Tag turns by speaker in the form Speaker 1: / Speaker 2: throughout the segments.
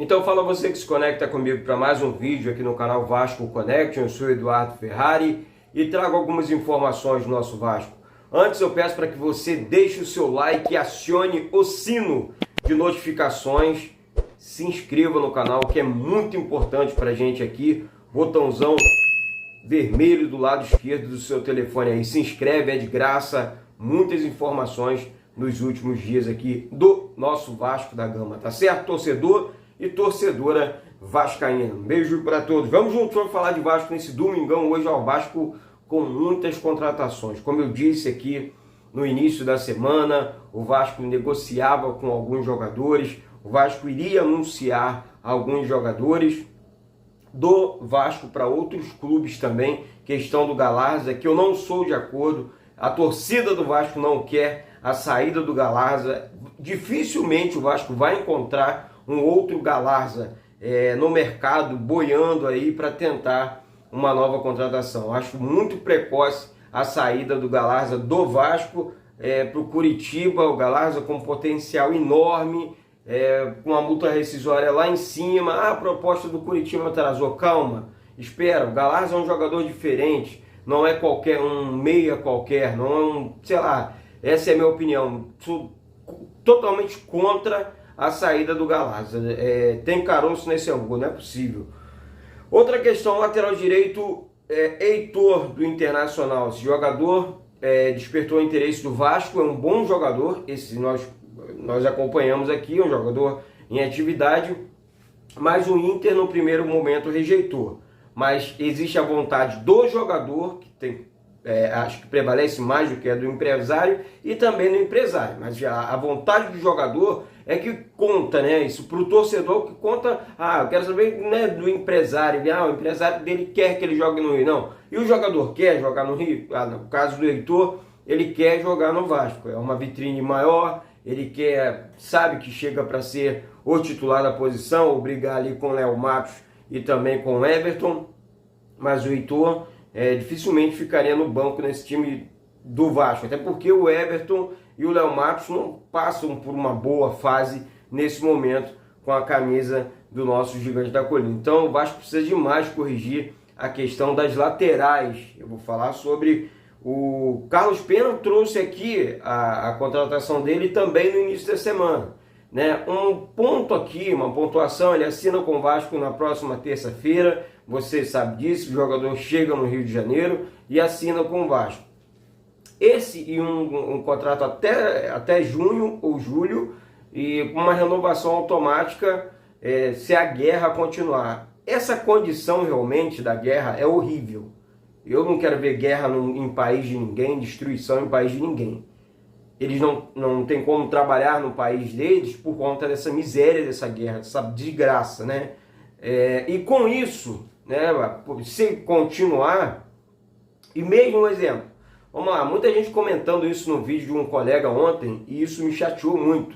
Speaker 1: Então fala você que se conecta comigo para mais um vídeo aqui no canal Vasco Connection. Eu sou Eduardo Ferrari e trago algumas informações do nosso Vasco. Antes eu peço para que você deixe o seu like e acione o sino de notificações. Se inscreva no canal, que é muito importante para a gente aqui. Botãozão vermelho do lado esquerdo do seu telefone aí. Se inscreve, é de graça. Muitas informações nos últimos dias aqui do nosso Vasco da Gama, tá certo? Torcedor e torcedora vascaína. Um beijo para todos. Vamos juntos, vamos falar de Vasco nesse domingão. Hoje é o Vasco com muitas contratações. Como eu disse aqui no início da semana, o Vasco negociava com alguns jogadores, o Vasco iria anunciar alguns jogadores do Vasco para outros clubes também. Questão do Galarza, que eu não sou de acordo. A torcida do Vasco não quer a saída do Galarza. Dificilmente o Vasco vai encontrar um outro Galarza no mercado, boiando aí para tentar uma nova contratação. Acho muito precoce a saída do Galarza do Vasco para o Curitiba. O Galarza com potencial enorme, com a multa rescisória lá em cima. A proposta do Curitiba atrasou. Calma, espera. O Galarza é um jogador diferente, não é qualquer um meia qualquer, não é um, sei lá. Essa é a minha opinião. Sou totalmente contra a saída do Galarza. Tem caroço nesse angu, não é possível. Outra questão, lateral direito, Heitor do Internacional. Esse jogador despertou o interesse do Vasco, é um bom jogador. Esse nós acompanhamos aqui, um jogador em atividade, mas o Inter no primeiro momento rejeitou. Mas existe a vontade do jogador, que tem, acho que prevalece mais do que a do empresário, e também do empresário. Mas a vontade do jogador é que conta, né? Isso para o torcedor que conta. Eu quero saber, né, do empresário. O empresário dele quer que ele jogue no Rio. Não. E o jogador quer jogar no Rio? No caso do Heitor, ele quer jogar no Vasco. É uma vitrine maior. Ele quer, sabe que chega para ser o titular da posição, ou brigar ali com o Léo Matos e também com o Everton. Mas o Heitor dificilmente ficaria no banco nesse time do Vasco. Até porque o Everton e o Léo Matos não passam por uma boa fase nesse momento com a camisa do nosso gigante da colina. Então o Vasco precisa demais corrigir a questão das laterais. Eu vou falar sobre o Carlos Pena, trouxe aqui a contratação dele também no início da semana, né? Um ponto aqui, uma pontuação, ele assina com o Vasco na próxima terça-feira. Você sabe disso, o jogador chega no Rio de Janeiro e assina com o Vasco. Esse e um contrato até junho ou julho, e uma renovação automática se a guerra continuar. Essa condição realmente da guerra é horrível. Eu não quero ver guerra em país de ninguém, destruição em país de ninguém. Eles não têm como trabalhar no país deles por conta dessa miséria, dessa guerra, dessa desgraça, né? E com isso, né, se continuar, e mesmo um exemplo, vamos lá, muita gente comentando isso no vídeo de um colega ontem, e isso me chateou muito.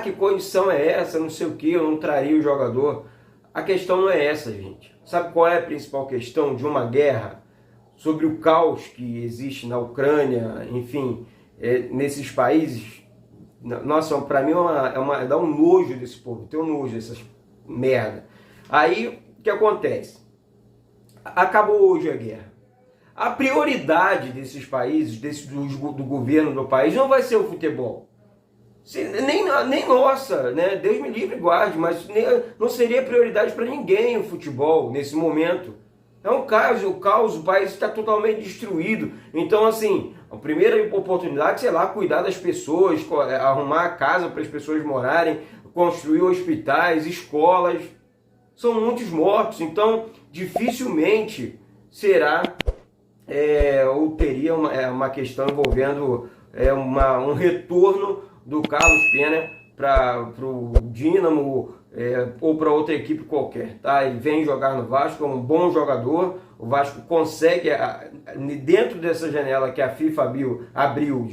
Speaker 1: Que condição é essa, não sei o que, eu não traria o jogador. A questão não é essa, gente. Sabe qual é a principal questão de uma guerra? Sobre o caos que existe na Ucrânia, enfim, nesses países. Nossa, pra mim dá um nojo desse povo, tem um nojo dessas merda. Aí, o que acontece? Acabou hoje a guerra. A prioridade desses países, do governo do país, não vai ser o futebol. Nem nossa, né? Deus me livre e guarde, mas não seria prioridade para ninguém o futebol nesse momento. É um caos, o país está totalmente destruído. Então, assim, a primeira oportunidade, sei lá, cuidar das pessoas, arrumar a casa para as pessoas morarem, construir hospitais, escolas. São muitos mortos, então dificilmente será ou teria uma questão envolvendo um retorno do Carlos Pena para o Dínamo ou para outra equipe qualquer, tá? Ele vem jogar no Vasco, é um bom jogador. O Vasco consegue, dentro dessa janela que a FIFA abriu,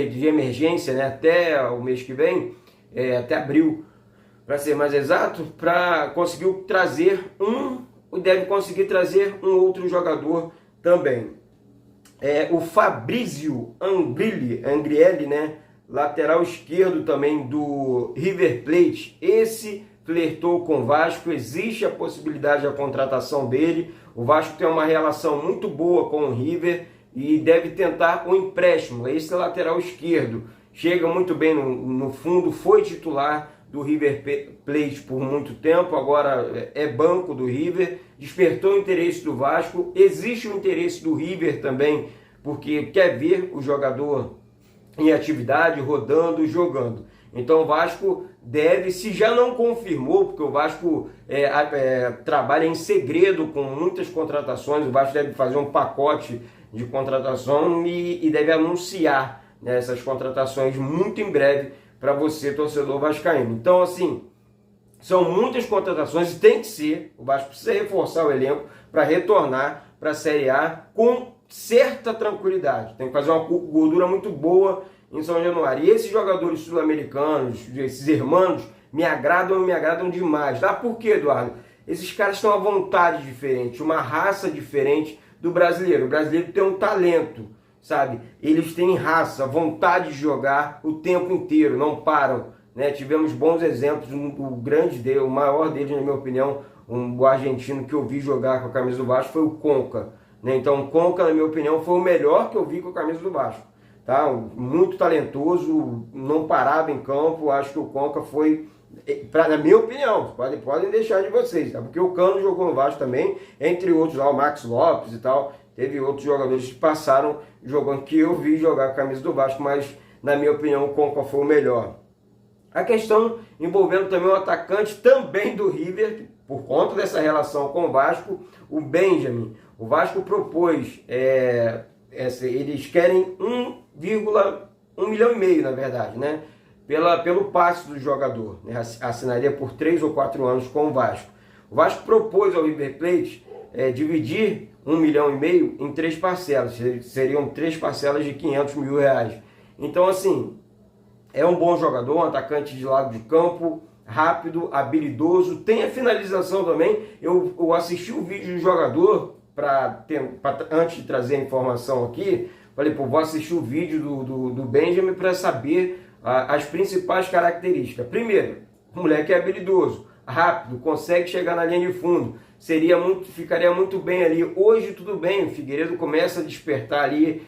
Speaker 1: de emergência, né, até o mês que vem, até abril, para ser mais exato, conseguiu trazer deve conseguir trazer um outro jogador também. O Fabrício Angrieli, né? Lateral esquerdo também do River Plate. Esse flertou com o Vasco, existe a possibilidade da contratação dele. O Vasco tem uma relação muito boa com o River e deve tentar o empréstimo. Esse lateral esquerdo chega muito bem no fundo, foi titular do River Plate por muito tempo, agora é banco do River, despertou o interesse do Vasco, existe o interesse do River também, porque quer ver o jogador em atividade, rodando, jogando. Então o Vasco deve, se já não confirmou, porque o Vasco trabalha em segredo com muitas contratações, o Vasco deve fazer um pacote de contratação e deve anunciar, né, essas contratações muito em breve para você, torcedor vascaíno. Então, assim, são muitas contratações e tem que ser, o Vasco precisa reforçar o elenco para retornar para a Série A com certa tranquilidade. Tem que fazer uma gordura muito boa em São Januário. E esses jogadores sul-americanos, esses irmãos, me agradam demais. Tá? Por quê, Eduardo? Esses caras têm uma vontade diferente, uma raça diferente do brasileiro. O brasileiro tem um talento, sabe? Eles têm raça, vontade de jogar o tempo inteiro, não param, né? Tivemos bons exemplos, o grande dele, o maior deles, na minha opinião, o argentino que eu vi jogar com a camisa do Vasco foi o Conca, né? Então o Conca, na minha opinião, foi o melhor que eu vi com a camisa do Vasco, tá? Muito talentoso, não parava em campo. Acho que o Conca foi, na minha opinião, podem deixar de vocês, tá? Porque o Cano jogou no Vasco também, entre outros lá, o Max Lopes e tal. Teve outros jogadores que passaram jogando, que eu vi jogar a camisa do Vasco, mas na minha opinião o Conca foi o melhor. A questão envolvendo também o atacante também do River, por conta dessa relação com o Vasco, o Benjamin. O Vasco propôs, eles querem 1,1 milhão e meio, na verdade, né? Pelo passe do jogador, né? Assinaria por 3 ou 4 anos com o Vasco. O Vasco propôs ao River Plate dividir 1,5 milhão em 3 parcelas, seriam 3 parcelas de 500 mil reais. Então, assim, é um bom jogador, um atacante de lado de campo, rápido, habilidoso, tem a finalização também. Eu assisti o vídeo do jogador antes de trazer a informação aqui. Falei, pô, vou assistir o vídeo do Benjamin para saber as principais características. Primeiro, o moleque é habilidoso, rápido, consegue chegar na linha de fundo, ficaria muito bem ali. Hoje tudo bem, o Figueiredo começa a despertar ali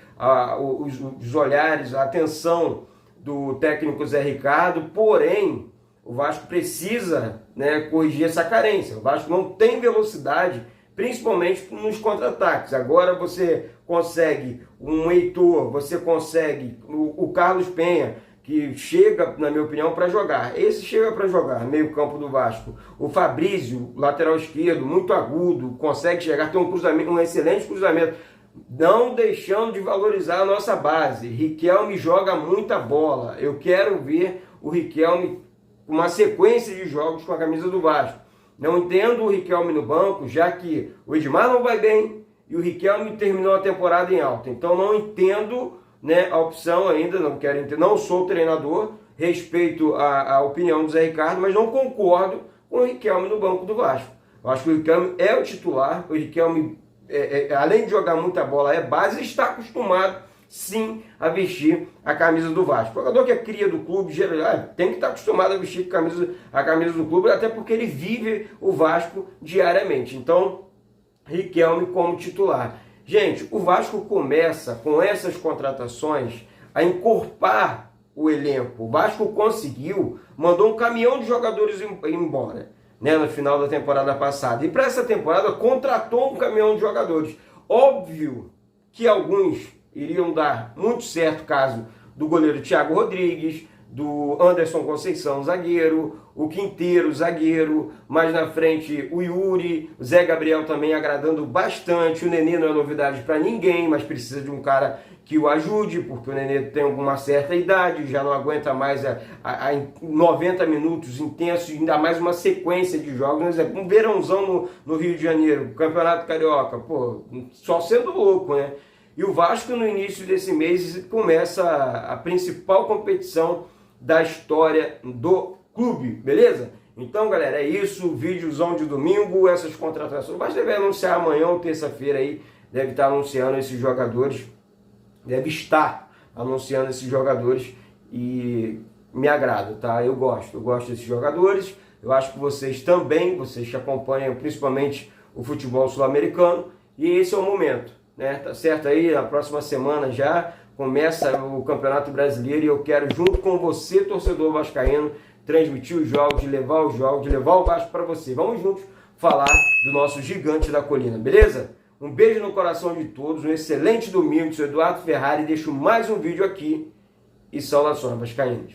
Speaker 1: os olhares, a atenção do técnico Zé Ricardo, porém o Vasco precisa, né, corrigir essa carência. O Vasco não tem velocidade, principalmente nos contra-ataques. Agora você consegue um Heitor, você consegue o Carlos Penha, que chega, na minha opinião, para jogar. Esse chega para jogar, meio campo do Vasco. O Fabrício, lateral esquerdo, muito agudo, consegue chegar, tem um excelente cruzamento. Não deixando de valorizar a nossa base. Riquelme joga muita bola. Eu quero ver o Riquelme com uma sequência de jogos com a camisa do Vasco. Não entendo o Riquelme no banco, já que o Edmar não vai bem e o Riquelme terminou a temporada em alta. Então não entendo, né, a opção ainda, não sou treinador, respeito a opinião do Zé Ricardo, mas não concordo com o Riquelme no banco do Vasco. Eu acho que o Riquelme é o titular, o Riquelme, além de jogar muita bola, é base e está acostumado, sim, a vestir a camisa do Vasco. O jogador que é cria do clube, tem que estar acostumado a vestir a camisa do clube, até porque ele vive o Vasco diariamente. Então, Riquelme como titular. Gente, o Vasco começa com essas contratações a encorpar o elenco. O Vasco mandou um caminhão de jogadores embora, né, no final da temporada passada. E para essa temporada contratou um caminhão de jogadores. Óbvio que alguns iriam dar muito certo, caso do goleiro Thiago Rodrigues, do Anderson Conceição, zagueiro, o Quinteiro, zagueiro, mais na frente o Yuri, o Zé Gabriel também agradando bastante. O Nenê não é novidade para ninguém, mas precisa de um cara que o ajude, porque o Nenê tem uma certa idade, já não aguenta mais a 90 minutos intensos, ainda mais uma sequência de jogos. Um verãozão no Rio de Janeiro, Campeonato Carioca, pô, só sendo louco, né? E o Vasco, no início desse mês, começa a principal competição da história do clube, beleza? Então, galera, é isso, vídeozão de domingo, essas contratações. O Vasco deve anunciar amanhã ou terça-feira aí, deve estar anunciando esses jogadores, e me agrada, tá? Eu gosto desses jogadores, Eu acho que vocês também, vocês que acompanham principalmente o futebol sul-americano, e esse é o momento, né? Tá certo aí? Na próxima semana já começa o Campeonato Brasileiro e eu quero, junto com você, torcedor vascaíno, transmitir os jogos, de levar o Vasco para você. Vamos juntos falar do nosso gigante da colina, beleza? Um beijo no coração de todos, um excelente domingo. Sou Eduardo Ferrari, deixo mais um vídeo aqui e saudações vascaínas.